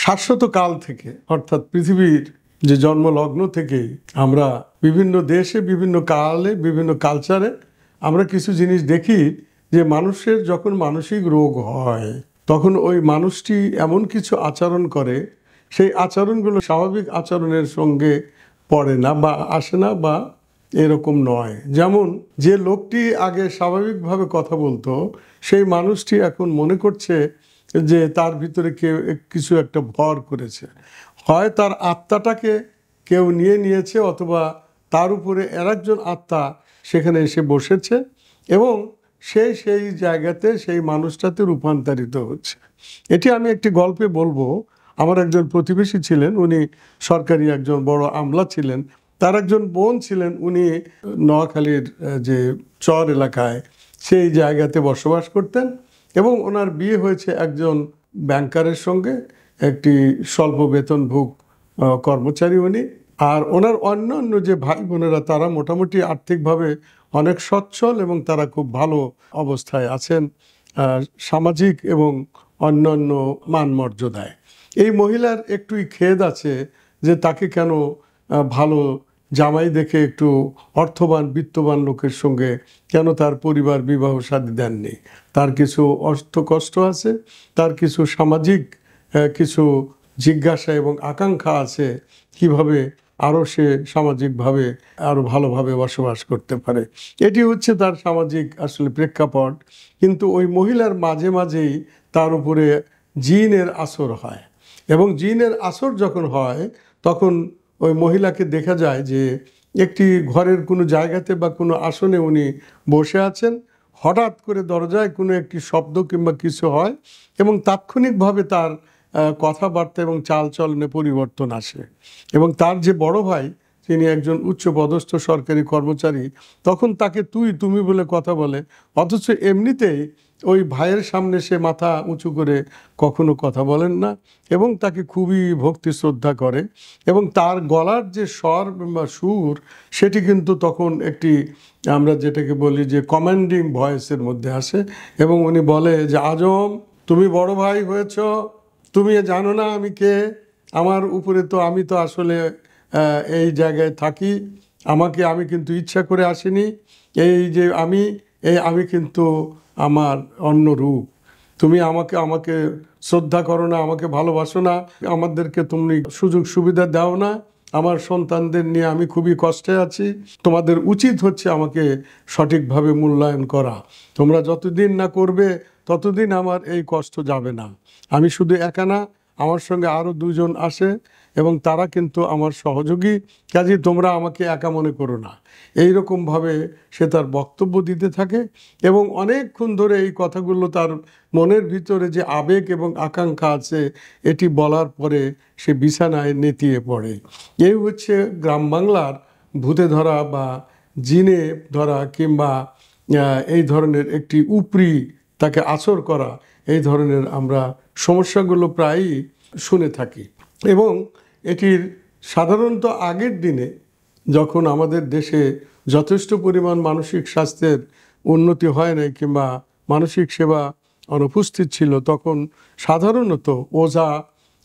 শাশ্বত কাল থেকে অর্থাৎ পৃথিবীর যে জন্মলগ্ন থেকে আমরা বিভিন্ন দেশে বিভিন্ন কালে বিভিন্ন কালচারে আমরা কিছু জিনিস দেখি যে মানুষের যখন মানসিক রোগ হয় তখন ওই মানুষটি এমন কিছু আচরণ করে সেই আচরণগুলো স্বাভাবিক আচরণের সঙ্গে পড়ে না বা আসে না বা এরকম নয়। যেমন যে লোকটি আগে স্বাভাবিকভাবে কথা বলতো সেই মানুষটি এখন মনে করছে যে তার ভিতরে কেউ কিছু একটা ভর করেছে, হয় তার আত্মাটাকে কেউ নিয়ে নিয়েছে অথবা তার উপরে আরেকজন আত্মা সেখানে এসে বসেছে এবং সেই জায়গাতে সেই মানুষটাতে রূপান্তরিত হচ্ছে। এটি আমি একটি গল্পে বলবো। আমার একজন প্রতিবেশী ছিলেন, উনি সরকারি একজন বড় আমলা ছিলেন। তার একজন বোন ছিলেন, উনি নোয়াখালীর যে চর এলাকায় সেই জায়গাতে বসবাস করতেন এবং ওনার বিয়ে হয়েছে একজন ব্যাংকারের সঙ্গে, একটি স্বল্প বেতনভোগ কর্মচারী উনি। আর ওনার অন্যান্য যে ভাই বোনেরা তারা মোটামুটি আর্থিকভাবে অনেক সচ্ছল এবং তারা খুব ভালো অবস্থায় আছেন সামাজিক এবং অন্যান্য মান মর্যাদায়। এই মহিলার একটুই খেদ আছে যে তাকে কেন ভালো জামাই দেখে একটু অর্থবান বিত্তবান লোকের সঙ্গে কেন তার পরিবার বিবাহ শাদী দেননি। তার কিছু অর্থ কষ্ট আছে, তার কিছু সামাজিক কিছু জিজ্ঞাসা এবং আকাঙ্ক্ষা আছে কিভাবে আরও সে সামাজিকভাবে আরও ভালোভাবে বসবাস করতে পারে। এটি হচ্ছে তার সামাজিক আসলে প্রেক্ষাপট। কিন্তু ওই মহিলার মাঝে মাঝেই তার উপরে জিনের আসর হয় এবং জিনের আসর যখন হয় তখন ওই মহিলাকে দেখা যায় যে একটি ঘরের কোনো জায়গাতে বা কোনো আসনে উনি বসে আছেন, হঠাৎ করে দরজায় কোনো একটি শব্দ কিংবা কিছু হয় এবং তাৎক্ষণিকভাবে তার কথাবার্তা এবং চালচলনে পরিবর্তন আসে এবং তার যে বড় ভাই তিনি একজন উচ্চপদস্থ সরকারি কর্মচারী, তখন তাকে তুমি বলে কথা বলে, অথচ এমনিতেই ওই ভাইয়ের সামনে সে মাথা উঁচু করে কখনো কথা বলেন না এবং তাকে খুবই ভক্তি শ্রদ্ধা করে এবং তার গলার যে স্বর বা সুর সেটি কিন্তু তখন একটি আমরা যেটাকে বলি যে কমান্ডিং ভয়েসের মধ্যে আসে এবং উনি বলে যে আজম তুমি বড় ভাই হয়েছ, তুমি জানো না আমি কে, আমার উপরে তো আমি তো আসলে এই জায়গায় থাকি, আমি কিন্তু ইচ্ছা করে আসিনি, এই যে আমি কিন্তু আমার অন্য রূপ, তুমি আমাকে শ্রদ্ধা করো না, আমাকে ভালোবাসো না, আমাদেরকে তুমি সুযোগ সুবিধা দাও না, আমার সন্তানদের নিয়ে আমি খুবই কষ্টে আছি, তোমাদের উচিত হচ্ছে আমাকে সঠিকভাবে মূল্যায়ন করা, তোমরা যতদিন না করবে ততদিন আমার এই কষ্ট যাবে না, আমি শুধু একা না, আমার সঙ্গে আরও দুজন আসে এবং তারা কিন্তু আমার সহযোগী, কাজেই তোমরা আমাকে একা মনে করো না। এইরকমভাবে সে তার বক্তব্য দিতে থাকে এবং অনেকক্ষণ ধরে এই কথাগুলো তার মনের ভিতরে যে আবেগ এবং আকাঙ্ক্ষা আছে এটি বলার পরে সে বিছানায় নেতিয়ে পড়ে। এই হচ্ছে গ্রাম বাংলার ভূতে ধরা বা জিনে ধরা কিংবা এই ধরনের একটি উপরি তাকে আছর করা, এই ধরনের আমরা সমস্যাগুলো প্রায়ই শুনে থাকি এবং এটির সাধারণত আগের দিনে যখন আমাদের দেশে যথেষ্ট পরিমাণ মানসিক স্বাস্থ্যের উন্নতি হয় নাই কিংবা মানসিক সেবা অনুপস্থিত ছিল, তখন সাধারণত ওঝা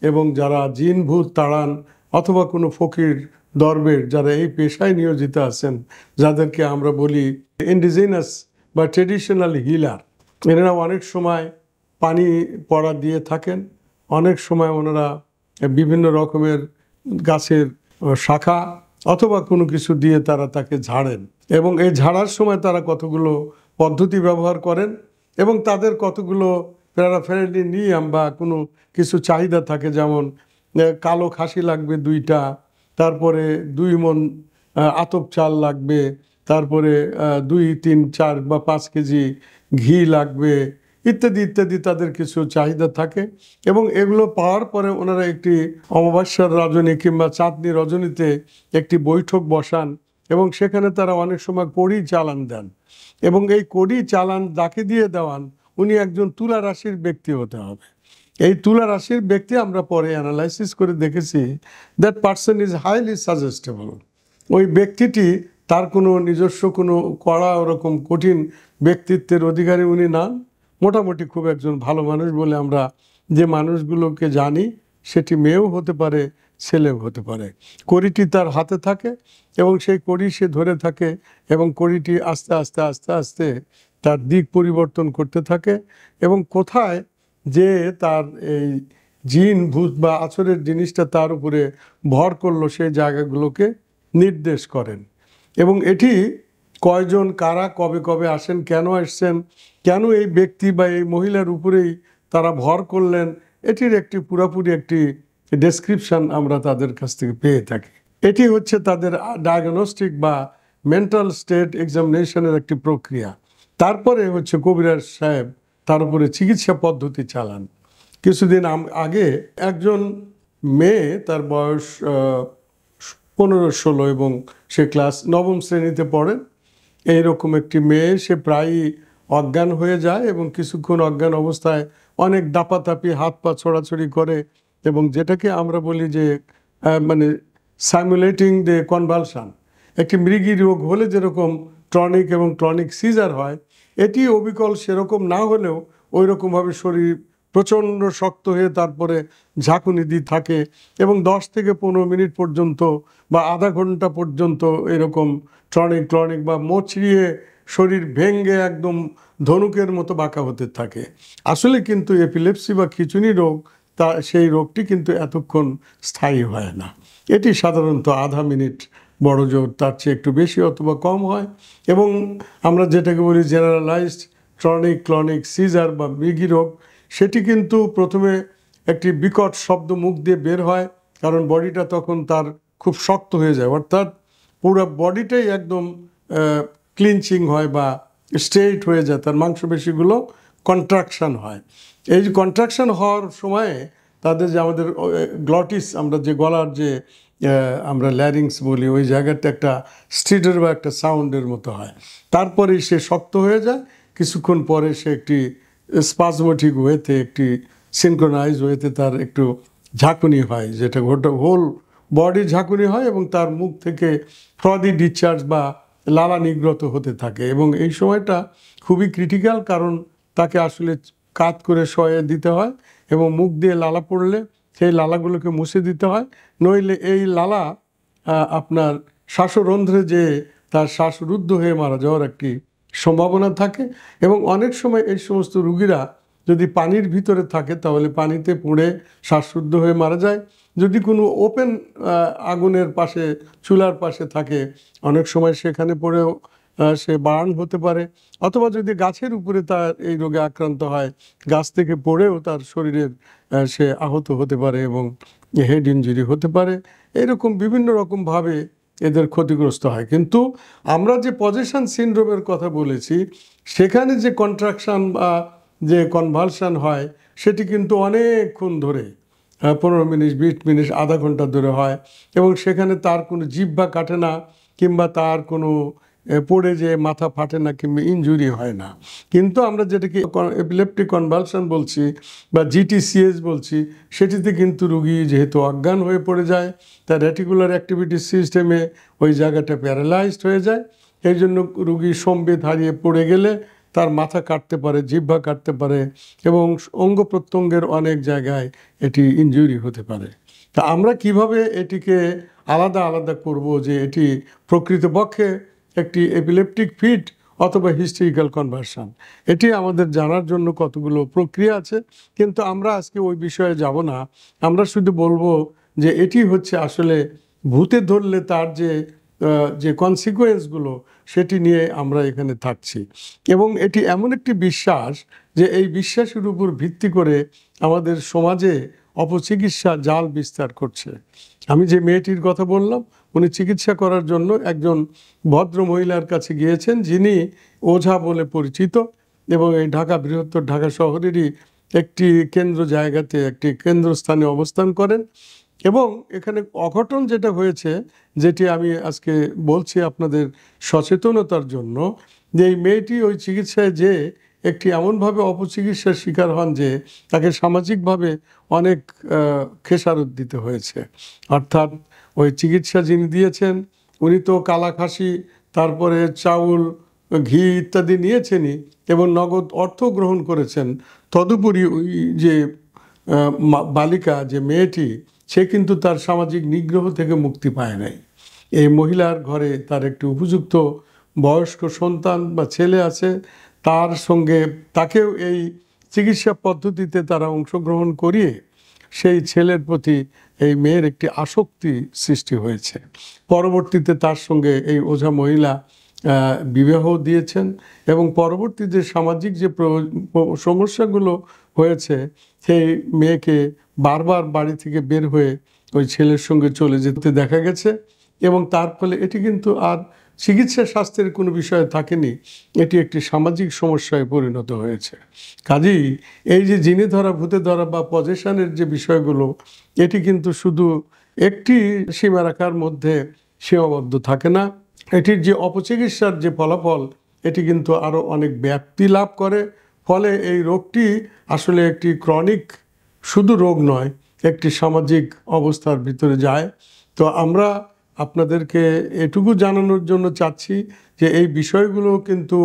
এবং যারা জিন ভূত তাড়ান অথবা কোনো ফকির দরবেশ যারা এই পেশায় নিয়োজিত আছেন, যাদেরকে আমরা বলি ইন্ডিজিনাস বা ট্রেডিশনাল হিলার, এনারা অনেক সময় পানি পড়া দিয়ে থাকেন, অনেক সময় ওনারা বিভিন্ন রকমের গাছের শাখা অথবা কোনো কিছু দিয়ে তারা তাকে ঝাড়েন এবং এই ঝাড়ার সময় তারা কতগুলো পদ্ধতি ব্যবহার করেন এবং তাদের কতগুলো প্যারাফেরালি নিয়ম বা কোনো কিছু চাহিদা থাকে, যেমন কালো খাসি লাগবে 2টা, তারপরে 2 মণ আতপ চাল লাগবে, তারপরে 2, 3, 4 বা 5 কেজি ঘি লাগবে ইত্যাদি ইত্যাদি তাদের কিছু চাহিদা থাকে এবং এগুলো পাওয়ার পরে ওনারা একটি অমাবস্যার রজনী কিংবা চাঁদনি রজনীতে একটি বৈঠক বসান এবং সেখানে তারা অনেক সময় কড়ি চালান দেন এবং এই কড়ি চালান যাকে দিয়ে দেওয়ান উনি একজন তুলা রাশির ব্যক্তি হতে হবে। এই তুলা রাশির ব্যক্তি আমরা পরে অ্যানালাইসিস করে দেখেছি দ্যাট পারসন ইজ হাইলি সাজেস্টেবল। ওই ব্যক্তিটি তার কোনো নিজস্ব কোনো কড়া ওরকম কঠিন ব্যক্তিত্বের অধিকারী উনি না, মোটামুটি খুব একজন ভালো মানুষ বলে আমরা যে মানুষগুলোকে জানি সেটি মেয়েও হতে পারে, ছেলেও হতে পারে। কড়িটি তার হাতে থাকে এবং সেই কড়ি সে ধরে থাকে এবং কড়িটি আস্তে আস্তে আস্তে আস্তে তার দিক পরিবর্তন করতে থাকে এবং কোথায় যে তার এই জিন ভূত বা আছরের জিনিসটা তার উপরে ভর করলো সেই জায়গাগুলোকে নির্দেশ করেন। এবং এটি কয়জন কারা কবে কবে আসেন, কেন আসছেন, কেন এই ব্যক্তি বা এই মহিলার উপরেই তারা ভর করলেন, এটির একটি পুরাপুরি একটি ডেসক্রিপশন আমরা তাদের কাছ থেকে পেয়ে থাকি। এটি হচ্ছে তাদের ডায়াগনস্টিক বা মেন্টাল স্টেট এক্সামিনেশনের একটি প্রক্রিয়া। তারপরে হচ্ছে কবিরাজ সাহেব তার উপরে চিকিৎসা পদ্ধতি চালান। কিছুদিন আগে একজন মেয়ে, তার বয়স 15-16 এবং সে ক্লাস 9ম শ্রেণীতে পড়েন। এইরকম একটি মেয়ে, সে প্রায়ই অজ্ঞান হয়ে যায় এবং কিছুক্ষণ অজ্ঞান অবস্থায় অনেক দাপাতাপি, হাত পা ছোড়াছড়ি করে এবং যেটাকে আমরা বলি যে মানে সাইমুলেটিং দ্য কনভালশন। একটি মৃগী রোগ হলে যেরকম টনিক এবং টনিক সিজার হয়, এটি অবিকল সেরকম না হলেও ওই রকমভাবে শরীর প্রচণ্ড শক্ত হয়ে তারপরে ঝাঁকুনি দিয়ে থাকে এবং 10 থেকে 15 মিনিট পর্যন্ত বা আধা ঘন্টা পর্যন্ত এরকম টনিক টনিক বা মোচড়িয়ে শরীর ভেঙ্গে একদম ধনুকের মতো বাঁকা হতে থাকে। আসলে কিন্তু এপিলেপসি বা খিঁচুনি রোগ, তা সেই রোগটি কিন্তু এতক্ষণ স্থায়ী হয় না। এটি সাধারণত আধা মিনিট, বড় জোর তার চেয়ে একটু বেশি অথবা কম হয়। এবং আমরা যেটাকে বলি জেনারেলাইজড টনিক ক্লনিক সিজার বা মৃগী রোগ, সেটি কিন্তু প্রথমে একটি বিকট শব্দ মুখ দিয়ে বের হয়, কারণ বডিটা তখন তার খুব শক্ত হয়ে যায়, অর্থাৎ পুরো বডিটাই একদম ক্লিনচিং হয় বা স্ট্রেট হয়ে যায়, তার মাংসপেশিগুলো কন্ট্রাকশন হয়। এই যে কন্ট্রাকশন হওয়ার সময়ে তাদের যে আমাদের গ্লটিস, আমরা যে গলার যে আমরা ল্যারিংস বলি, ওই জায়গাটা একটা স্ট্রিডের বা একটা সাউন্ডের মতো হয়। তারপরেই সে শক্ত হয়ে যায়, কিছুক্ষণ পরে সে একটি স্পাজমেটিক ওয়েতে, একটি সিনক্রোনাইজ ওয়েতে তার একটু ঝাঁকুনি হয়, যেটা হোল বডি ঝাঁকুনি হয় এবং তার মুখ থেকে ফ্রদি ডিসচার্জ বা লালা নির্গত হতে থাকে। এবং এই সময়টা খুবই ক্রিটিক্যাল, কারণ তাকে আসলে কাত করে শয়ে দিতে হয় এবং মুখ দিয়ে লালা পড়লে সেই লালাগুলোকে মুছে দিতে হয়, নইলে এই লালা আপনার শ্বাসরন্ধ্রে যে তার শ্বাসরুদ্ধ হয়ে মারা যাওয়ার একটি সম্ভাবনা থাকে। এবং অনেক সময় এই সমস্ত রুগীরা যদি পানির ভিতরে থাকে তাহলে পানিতে পুড়ে শ্বাসরুদ্ধ হয়ে মারা যায়। যদি কোনো ওপেন আগুনের পাশে, চুলার পাশে থাকে, অনেক সময় সেখানে পড়েও সে বার্ন হতে পারে। অথবা যদি গাছের উপরে তার এই রোগে আক্রান্ত হয়, গাছ থেকে পড়েও তার শরীরের সে আহত হতে পারে এবং হেড ইনজুরি হতে পারে। এরকম বিভিন্ন রকমভাবে এদের ক্ষতিগ্রস্ত হয়। কিন্তু আমরা যে পজেশন সিনড্রোমের কথা বলেছি, সেখানে যে কন্ট্রাকশন বা যে কনভালশন হয়, সেটি কিন্তু অনেকক্ষণ ধরে 15 মিনিট, 20 মিনিট, আধা ঘন্টা ধরে হয় এবং সেখানে তার কোনো জিহ্বা কাটে না, কিংবা তার কোনো পড়ে যে মাথা ফাটে না, কিংবা ইনজুরি হয় না। কিন্তু আমরা যেটাকে এপিলেপটিক কনভালশন বলছি বা জিটিসিএস বলছি, সেটিতে কিন্তু রুগী যেহেতু অজ্ঞান হয়ে পড়ে যায়, তার রেটিকুলার অ্যাক্টিভিটি সিস্টেমে ওই জায়গাটা প্যারালাইজড হয়ে যায়। এই জন্য রুগী সম্বিত হারিয়ে পড়ে গেলে তার মাথা কাটতে পারে, জিহ্বা কাটতে পারে এবং অঙ্গ প্রত্যঙ্গের অনেক জায়গায় এটি ইনজুরি হতে পারে। তা আমরা কিভাবে এটিকে আলাদা আলাদা করব যে এটি প্রকৃতপক্ষে একটি এপিলেপটিক ফিট অথবা হিস্টেরিক্যাল কনভার্সন, এটি আমাদের জানার জন্য কতগুলো প্রক্রিয়া আছে, কিন্তু আমরা আজকে ওই বিষয়ে যাব না। আমরা শুধু বলবো যে এটি হচ্ছে আসলে ভূতে ধরলে তার যে কনসিকুয়েন্সগুলো, সেটি নিয়ে আমরা এখানে থাকছি। এবং এটি এমন একটি বিশ্বাস যে এই বিশ্বাসের উপর ভিত্তি করে আমাদের সমাজে অপচিকিৎসা জাল বিস্তার করছে। আমি যে মেয়েটির কথা বললাম, উনি চিকিৎসা করার জন্য একজন ভদ্র মহিলার কাছে গিয়েছেন, যিনি ওঝা বলে পরিচিত এবং এই বৃহত্তর ঢাকা শহরেরই একটি কেন্দ্র জায়গাতে, একটি কেন্দ্রস্থানে অবস্থান করেন। এবং এখানে অঘটন যেটা হয়েছে, যেটি আমি আজকে বলছি আপনাদের সচেতনতার জন্য, যে এই মেয়েটি ওই চিকিৎসায় যে একটি এমনভাবে অপচিকিৎসার শিকার হন যে তাকে সামাজিকভাবে অনেক খেসারত দিতে হয়েছে। অর্থাৎ ওই চিকিৎসা যিনি দিয়েছেন, উনি তো কালা খাসি, তারপরে চাউল, ঘি ইত্যাদি নিয়েছেনই এবং নগদ অর্থ গ্রহণ করেছেন। তদুপরি ওই যে বালিকা যে মেয়েটি, সে কিন্তু তার সামাজিক নিগ্রহ থেকে মুক্তি পায় নাই। এই মহিলার ঘরে তার একটি উপযুক্ত বয়স্ক সন্তান বা ছেলে আছে, তার সঙ্গে তাকেও এই চিকিৎসা পদ্ধতিতে তারা অংশগ্রহণ করিয়ে সেই ছেলের প্রতি এই মেয়ের একটি আসক্তি সৃষ্টি হয়েছে। পরবর্তীতে তার সঙ্গে এই ওঝা মহিলা বিবাহ দিয়েছেন এবং পরবর্তীতে সামাজিক যে সমস্যাগুলো হয়েছে, সেই মেয়েকে বারবার বাড়ি থেকে বের হয়ে ওই ছেলের সঙ্গে চলে যেতে দেখা গেছে এবং তার ফলে এটি কিন্তু আর চিকিৎসা স্বাস্থ্যের কোনো বিষয় থাকেনি, এটি একটি সামাজিক সমস্যায় পরিণত হয়েছে। কাজেই এই যে জিনে ধরা, ভূতে ধরা বা পজেশনের যে বিষয়গুলো, এটি কিন্তু শুধু একটি সীমারেখার মধ্যে সীমাবদ্ধ থাকে না। এটির যে অপচিকিৎসার যে ফলাফল, এটি কিন্তু আরও অনেক ব্যাপ্তি লাভ করে। ফলে এই রোগটি আসলে একটি ক্রনিক শুধু রোগ নয়, একটি সামাজিক অবস্থার ভিতরে যায়। তো আমরা আপনাদেরকে এটুকু জানানোর জন্য চাচ্ছি যে এই বিষয়গুলো কিন্তু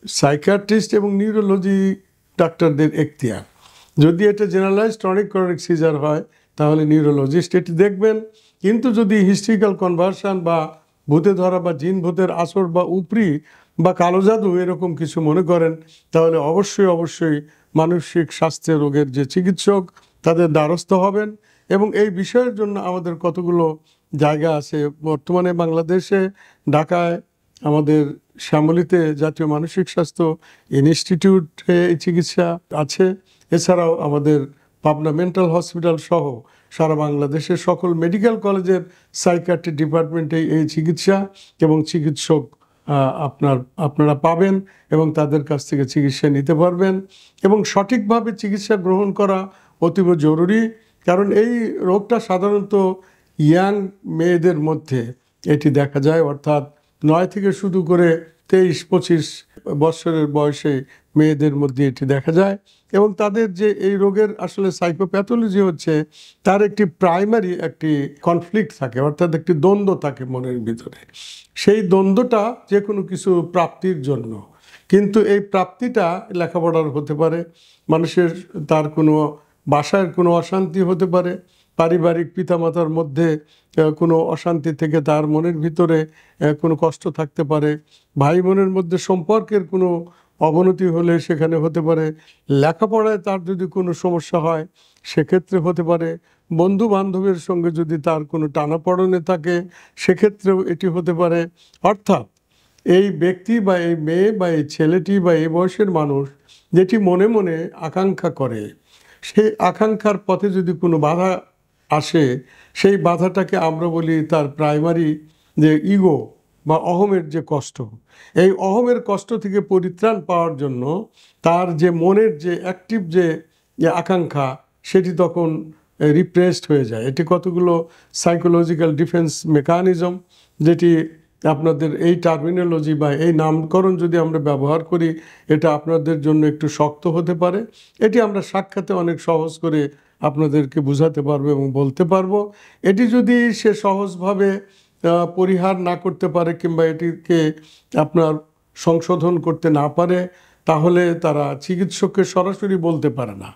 সাইকিয়াট্রিস্ট এবং নিউরোলজি ডাক্তারদের এখতিয়ার। যদি এটা জেনারেলাইজড টনিক ক্রনিক সিজার হয় তাহলে নিউরোলজিস্ট এটি দেখবেন, কিন্তু যদি হিস্ট্রিক্যাল কনভার্সন বা ভূতে ধরা বা জিন ভূতের আসর বা উপরি বা কালো জাদু এরকম কিছু মনে করেন, তাহলে অবশ্যই মানসিক স্বাস্থ্য রোগের যে চিকিৎসক তাদের দ্বারস্থ হবেন। এবং এই বিষয়ের জন্য আমাদের কতগুলো জায়গা আছে বর্তমানে বাংলাদেশে। ঢাকায় আমাদের শ্যামলীতে জাতীয় মানসিক স্বাস্থ্য ইনস্টিটিউটে এই চিকিৎসা আছে। এছাড়াও আমাদের পাবনা মেন্টাল হসপিটাল সহ সারা বাংলাদেশের সকল মেডিকেল কলেজের সাইকিয়াট্রি ডিপার্টমেন্টে এই চিকিৎসা এবং চিকিৎসক আপনারা পাবেন এবং তাদের কাছ থেকে চিকিৎসা নিতে পারবেন। এবং সঠিকভাবে চিকিৎসা গ্রহণ করা অতীব জরুরি, কারণ এই রোগটা সাধারণত ইয়াং মেয়েদের মধ্যে এটি দেখা যায়, অর্থাৎ 9 থেকে শুরু করে 23-25 বছরের বয়সে মেয়েদের মধ্যে এটি দেখা যায়। এবং তাদের যে এই রোগের আসলে সাইকোপ্যাথোলজি হচ্ছে, তার একটি প্রাইমারি একটি কনফ্লিক্ট থাকে, অর্থাৎ একটি দ্বন্দ্ব থাকে মনের ভিতরে। সেই দ্বন্দ্বটা যে কোনো কিছু প্রাপ্তির জন্য, কিন্তু এই প্রাপ্তিটা লেখাপড়ার হতে পারে, মানুষের তার কোনো বাসায় কোনো অশান্তি হতে পারে, পারিবারিক পিতামাতার মধ্যে কোনো অশান্তি থেকে তার মনের ভিতরে কোনো কষ্ট থাকতে পারে, ভাই বোনের মধ্যে সম্পর্কের কোনো অবনতি হলে সেখানে হতে পারে, লেখাপড়ায় তার যদি কোনো সমস্যা হয় সেক্ষেত্রে হতে পারে, বন্ধু বান্ধবের সঙ্গে যদি তার কোনো টানাপড়নে থাকে সেক্ষেত্রেও এটি হতে পারে। অর্থাৎ এই ব্যক্তি বা এই মেয়ে বা এই ছেলেটি বা এই বয়সের মানুষ যেটি মনে মনে আকাঙ্ক্ষা করে, সেই আকাঙ্ক্ষার পথে যদি কোনো বাধা আসে, সেই বাধাটাকে আমরা বলি তার প্রাইমারি যে ইগো বা অহমের যে কষ্ট। এই অহমের কষ্ট থেকে পরিত্রাণ পাওয়ার জন্য তার যে মনের যে অ্যাক্টিভ যে আকাঙ্ক্ষা, সেটি তখন রিপ্রেসড হয়ে যায়। এটি কতগুলো সাইকোলজিক্যাল ডিফেন্স মেকানিজম, যেটি আপনাদের এই টার্মিনোলজি বা এই নামকরণ যদি আমরা ব্যবহার করি, এটা আপনাদের জন্য একটু শক্ত হতে পারে। এটি আমরা সাক্ষাতে অনেক সহজ করে আপনাদেরকে বোঝাতে পারবো এবং বলতে পারবো। এটি যদি সে সহজভাবে পরিহার না করতে পারে কিংবা এটিকে আপনার সংশোধন করতে না পারে, তাহলে তারা চিকিৎসককে সরাসরি বলতে পারে না।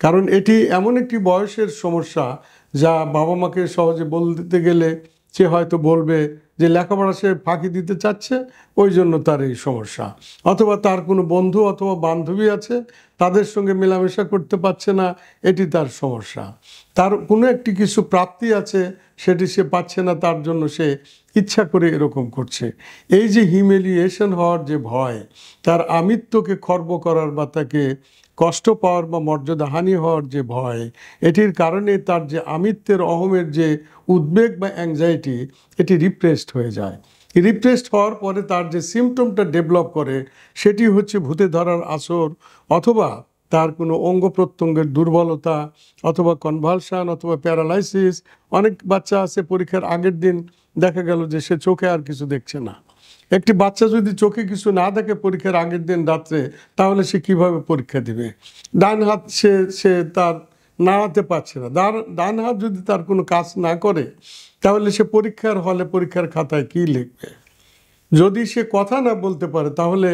কারণ এটি এমন একটি বয়সের সমস্যা যা বাবা মাকে সহজে বলতে গেলে সে হয়তো বলবে যে লেখাপড়া সে ফাঁকি দিতে চাচ্ছে, ওই জন্য তার এই সমস্যা, অথবা তার কোনো বন্ধু অথবা বান্ধবী আছে, তাদের সঙ্গে মেলামেশা করতে পারছে না, এটি তার সমস্যা। তার কোনো একটি কিছু প্রাপ্তি আছে, সেটি সে পাচ্ছে না, তার জন্য সে ইচ্ছা করে এরকম করছে। এই যে হিউমিলিয়েশন হওয়ার যে ভয়, তার আমিত্বকে খর্ব করার বা তাকে কষ্ট পাওয়ার বা মর্যাদাহানি হওয়ার যে ভয়, এটির কারণে তার যে আমিত্বের অহমের যে উদ্বেগ বা অ্যাংজাইটি, এটি রিপ্রেসড হয়ে যায়। রিপ্রেসড হওয়ার পরে তার যে সিমটমটা ডেভেলপ করে, সেটি হচ্ছে ভূতে ধরার আসর, অথবা তার কোনো অঙ্গ প্রত্যঙ্গের দুর্বলতা, অথবা কনভালশন, অথবা প্যারালাইসিস। অনেক বাচ্চা আছে পরীক্ষার আগের দিন দেখা গেল যে সে চোখে আর কিছু দেখছে না। একটি বাচ্চা যদি চোখে কিছু না দেখে পরীক্ষার আগের দিন রাত্রে, তাহলে সে কিভাবে পরীক্ষা দিবে? ডান হাত সে তার নাড়াতে পারছে না, ডান হাত যদি তার কোনো কাজ না করে, তাহলে সে পরীক্ষার হলে পরীক্ষার খাতায় কি লিখবে? যদি সে কথা না বলতে পারে, তাহলে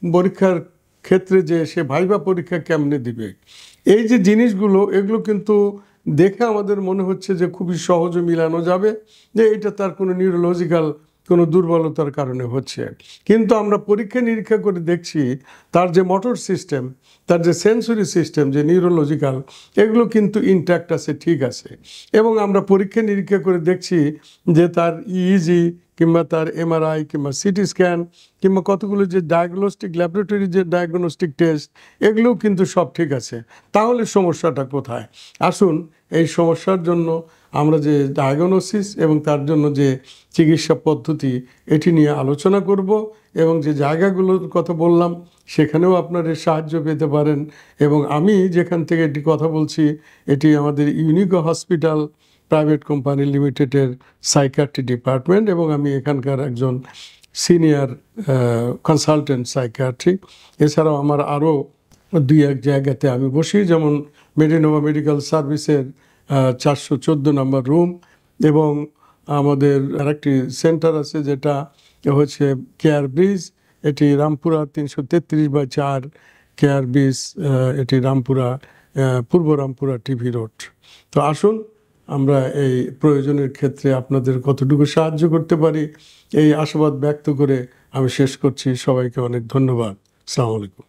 পরীক্ষার ক্ষেত্রে যে সে ভাইবা পরীক্ষা কেমনে দিবে? এই যে জিনিসগুলো, এগুলো কিন্তু দেখে আমাদের মনে হচ্ছে যে খুবই সহজে মিলানো যাবে, যে এটা তার কোনো নিউরোলজিক্যাল কোনো দুর্বলতার কারণে হচ্ছে। কিন্তু আমরা পরীক্ষা নিরীক্ষা করে দেখছি তার যে মোটর সিস্টেম, তার যে সেন্সরি সিস্টেম, যে নিউরোলজিক্যাল, এগুলো কিন্তু ইনট্যাক্ট আছে, ঠিক আছে। এবং আমরা পরীক্ষা নিরীক্ষা করে দেখছি যে তার ইইজি কিংবা তার এমআরআই কিংবা সিটি স্ক্যান কিংবা কতগুলো যে ডায়াগনস্টিক ল্যাবরেটরি যে ডায়াগনস্টিক টেস্ট, এগুলোও কিন্তু সব ঠিক আছে। তাহলে সমস্যাটা কোথায়? আসুন এই সমস্যার জন্য আমরা যে ডায়াগনোসিস এবং তার জন্য যে চিকিৎসা পদ্ধতি, এটি নিয়ে আলোচনা করব এবং যে জায়গাগুলোর কথা বললাম সেখানেও আপনারা সাহায্য পেতে পারেন। এবং আমি যেখান থেকে এটি কথা বলছি, এটি আমাদের ইউনিকো হসপিটাল প্রাইভেট কোম্পানি লিমিটেডের সাইকিয়াট্রি ডিপার্টমেন্ট, এবং আমি এখানকার একজন সিনিয়র কনসালটেন্ট সাইকিয়াট্রি। এছাড়াও আমার আরও দুই এক জায়গাতে আমি বসি, যেমন মেডিনোভা মেডিকেল সার্ভিসের 414 নম্বর রুম, এবং আমাদের আরেকটি সেন্টার আছে যেটা হচ্ছে কেয়ার ব্রিজ, এটি রামপুরা 333/4 কেয়ার ব্রিজ, এটি রামপুরা, পূর্ব রামপুরা টিভি রোড। তো আসুন আমরা এই প্রয়োজনের ক্ষেত্রে আপনাদের কতটুকু সাহায্য করতে পারি, এই আশাবাদ ব্যক্ত করে আমি শেষ করছি। সবাইকে অনেক ধন্যবাদ। আসসালামু আলাইকুম।